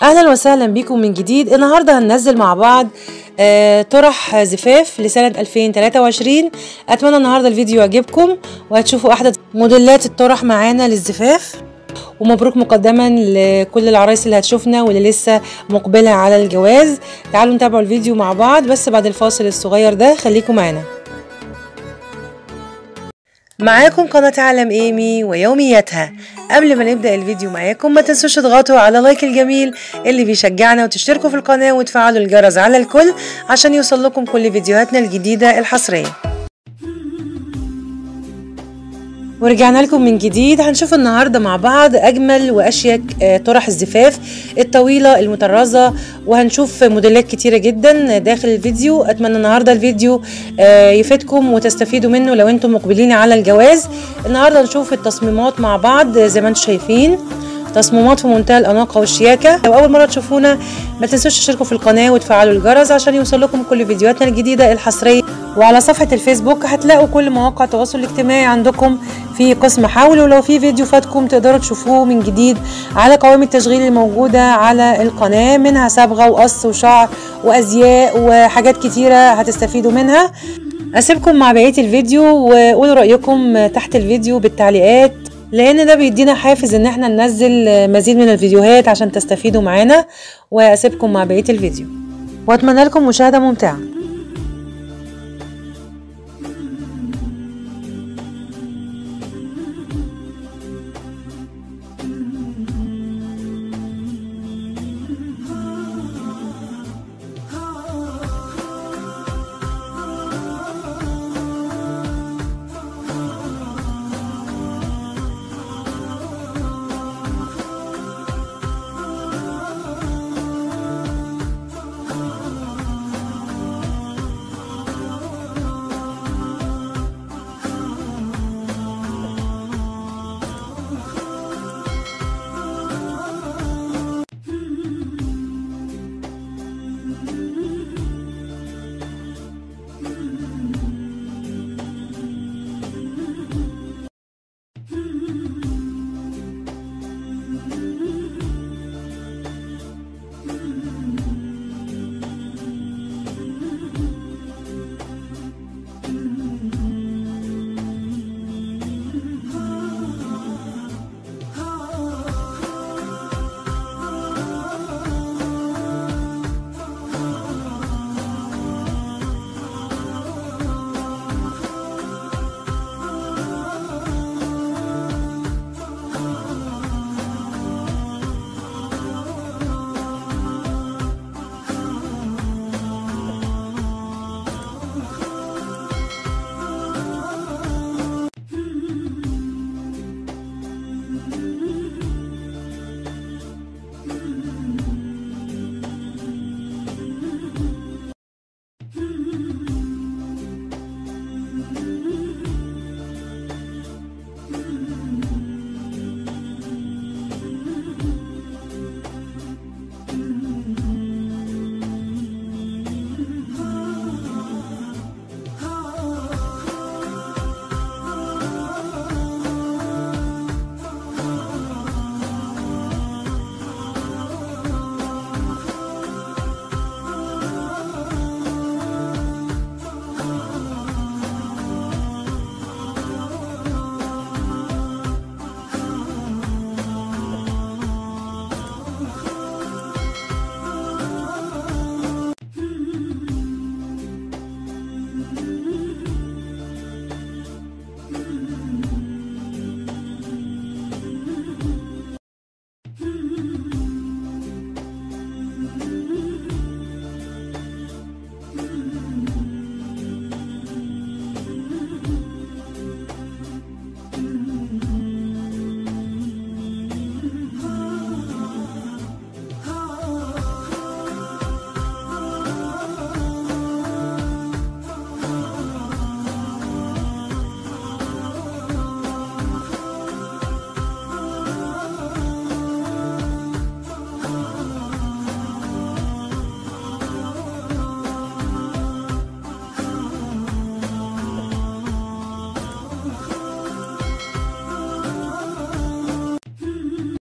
اهلا وسهلا بكم من جديد. النهارده هننزل مع بعض طرح زفاف لسنة 2023. اتمنى النهارده الفيديو يعجبكم وهتشوفوا احدث موديلات الطرح معانا للزفاف، ومبروك مقدما لكل العرايس اللي هتشوفنا واللي لسه مقبلة على الجواز. تعالوا نتابعوا الفيديو مع بعض، بس بعد الفاصل الصغير ده خليكم معانا. معاكم قناة عالم ايمي ويومياتها. قبل ما نبدأ الفيديو معاكم ما تنسوش تضغطوا على لايك الجميل اللي بيشجعنا، وتشتركوا في القناة وتفعلوا الجرس على الكل عشان يوصل لكم كل فيديوهاتنا الجديدة الحصرية. ورجعنا لكم من جديد. هنشوف النهاردة مع بعض أجمل وأشيك طرح الزفاف الطويلة المطرزة، وهنشوف موديلات كتيرة جدا داخل الفيديو. أتمنى النهاردة الفيديو يفيدكم وتستفيدوا منه لو انتم مقبلين على الجواز. النهاردة نشوف التصميمات مع بعض زي ما انتم شايفين، تصميمات في منتهى الأناقة والشياكة. لو أول مرة تشوفونا ما تنسوش تشتركوا في القناة وتفعلوا الجرس عشان يوصل لكم كل فيديوهاتنا الجديدة الحصرية. وعلى صفحة الفيسبوك هتلاقوا كل مواقع التواصل الاجتماعي عندكم في قسم حاول، ولو في فيديو فاتكم تقدروا تشوفوه من جديد على قوائم التشغيل الموجودة على القناة، منها صبغة وقص وشعر وأزياء وحاجات كتيرة هتستفيدوا منها. أسيبكم مع بقية الفيديو وقولوا رأيكم تحت الفيديو بالتعليقات، لان ده بيدينا حافز ان احنا ننزل مزيد من الفيديوهات عشان تستفيدوا معانا. واسيبكم مع بقية الفيديو واتمنى لكم مشاهدة ممتعة.